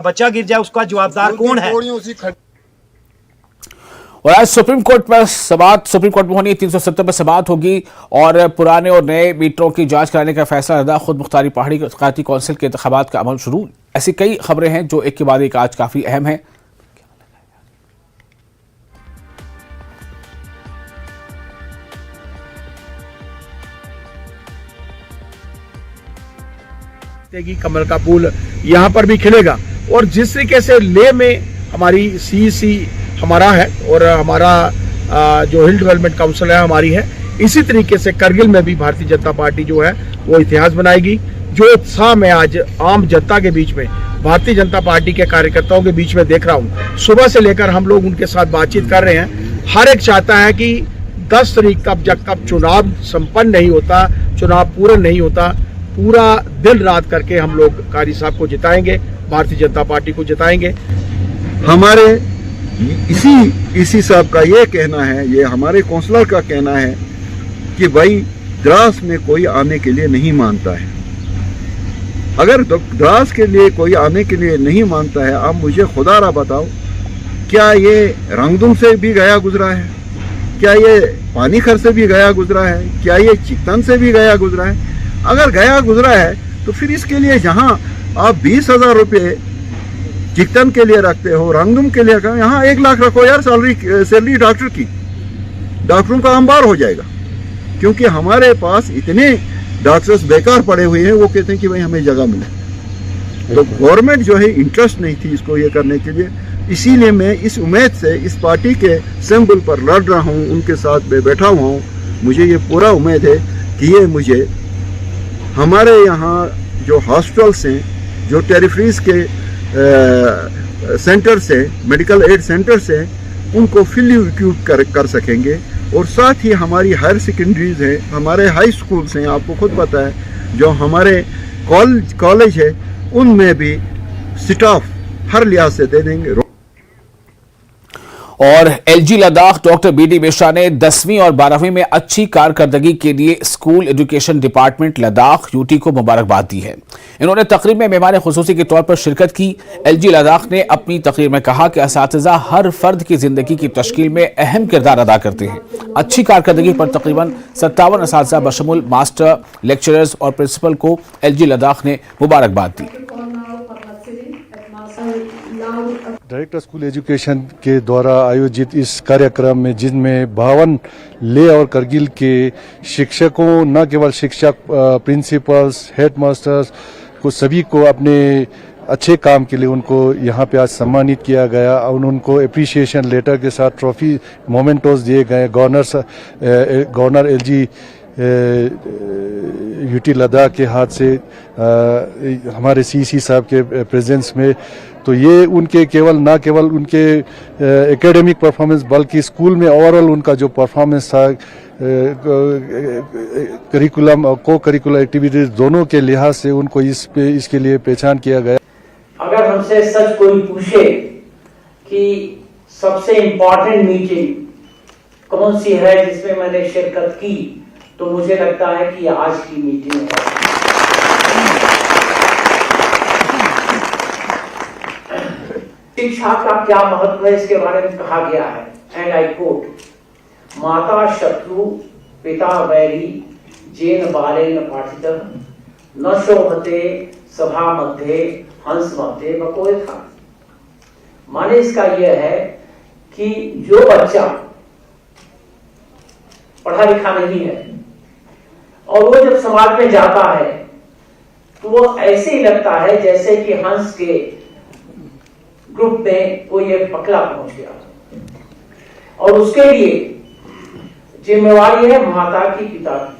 बच्चा गिर जाए उसका जवाबदार कौन है। और आज सुप्रीम कोर्ट में होनी 370 पर समाअत होगी और पुराने और नए मीटरों की जांच कराने का फैसला लदा। खुद मुख्तारी पहाड़ी क़यादती कौंसिल के इंतखाबात का अमल शुरू। ऐसी कई खबरें हैं जो एक के बाद एक आज काफी अहम है। कमल का फूल यहाँ पर भी खिलेगा और जिस तरीके से लेह में हमारी सीईसी हमारा है और हमारा जो हिल डेवलपमेंट काउंसिल है हमारी है, इसी तरीके से करगिल में भी भारतीय जनता पार्टी जो है वो इतिहास बनाएगी। जो उत्साह मैं आज आम जनता के बीच में भारतीय जनता पार्टी के कार्यकर्ताओं के बीच में देख रहा हूँ, सुबह से लेकर हम लोग उनके साथ बातचीत कर रहे हैं। हर एक चाहता है कि 10 तारीख तक चुनाव संपन्न नहीं होता, चुनाव पूर्ण नहीं होता, पूरा दिन रात करके हम लोग कारी साहब को जिताएंगे, भारतीय जनता पार्टी को जिताएंगे। हमारे इसी साहब का ये कहना है, ये हमारे काउंसलर का कहना है कि भाई द्रास में कोई आने के लिए नहीं मानता है। अगर द्रास के लिए कोई आने के लिए नहीं मानता है, आप मुझे खुदारा बताओ, क्या ये रंगदुम से भी गया गुजरा है? क्या ये पानीखर से भी गया गुजरा है? क्या ये चिकतन से भी गया गुजरा है? अगर गया गुजरा है तो फिर इसके लिए जहां आप 20,000 रुपये चिकतन के लिए रखते हो, रंगदुम के लिए यहाँ 1 लाख रखो यार सैलरी डॉक्टर की। डॉक्टरों का अंबार हो जाएगा, क्योंकि हमारे पास इतने डॉक्टर्स बेकार पड़े हुए हैं, वो कहते हैं कि भाई हमें जगह मिले। तो गवर्नमेंट जो है इंटरेस्ट नहीं थी इसको ये करने के लिए। इसीलिए मैं इस उम्मीद से इस पार्टी के सिंबल पर लड़ रहा हूँ, उनके साथ मैं बैठा हुआ हूँ। मुझे ये पूरा उम्मीद है कि ये मुझे हमारे यहाँ जो हॉस्पिटल्स हैं, जो टेरिफरीज के सेंटर्स हैं, मेडिकल एड सेंटर्स हैं, उनको फुली इक्विप कर सकेंगे। और साथ ही हमारी हायर सेकेंडरीज हैं, हमारे हाई स्कूल्स हैं, आपको खुद पता है, जो हमारे कॉलेज है, उनमें भी स्टाफ हर लिहाज से दे देंगे। और LG Ladakh doctor BD Mishra ने 10वीं और 12वीं में अच्छी कारकर्दगी के लिए school education department Ladakh UT को मुबारकबाद दी है। इन्होंने तकरीब में मेहमान खुसूसी के तौर पर शिरकत की। एलजी लद्दाख ने अपनी तकरीर में कहा कि असातिज़ा हर फर्द की जिंदगी की तश्कील में अहम किरदार अदा करते हैं। अच्छी कारकर्दगी पर तकरीबन 57 असातिज़ा बशमुल मास्टर, लेक्चरर्स और प्रिंसिपल को एलजी लद्दाख ने मुबारकबाद दी। डायरेक्टर स्कूल एजुकेशन के द्वारा आयोजित इस कार्यक्रम में, जिनमें 52 लेह और करगिल के शिक्षकों, न केवल शिक्षक, प्रिंसिपल्स, हेडमास्टर्स को सभी को अपने अच्छे काम के लिए उनको यहाँ पे आज सम्मानित किया गया और उनको अप्रिसिएशन लेटर के साथ ट्रॉफी मोमेंटोस दिए गए। गवर्नर एलजी यूटी लद्दाख के हाथ से हमारे सीसी साहब के प्रेजेंस में। तो ये उनके न केवल उनके एकेडमिक परफॉर्मेंस, बल्कि स्कूल में ओवरऑल उनका जो परफॉर्मेंस था, करिकुलम और को करिकुलर एक्टिविटीज दोनों के लिहाज से उनको इसके लिए पहचान किया गया। अगर हमसे सच कोई पूछे कि सबसे इम्पोर्टेंट मीटिंग कौन सी है जिसमें मैंने शिरकत की, तो मुझे लगता है कि आज की मीटिंग है। शिक्षा का क्या महत्व है इसके बारे में कहा गया है, एंड आई कोट, माता शत्रु पिता वैरी जेन बालेन पाठितः न शोभते सभा मध्य हंस मध्य बकोय था। माने इसका यह है कि जो बच्चा पढ़ा लिखा नहीं है और वो जब समाज में जाता है तो वो ऐसे ही लगता है जैसे कि हंस के ग्रुप में कोई एक पकड़ा पहुंच गया, और उसके लिए जिम्मेवारी है माता की, पिता की।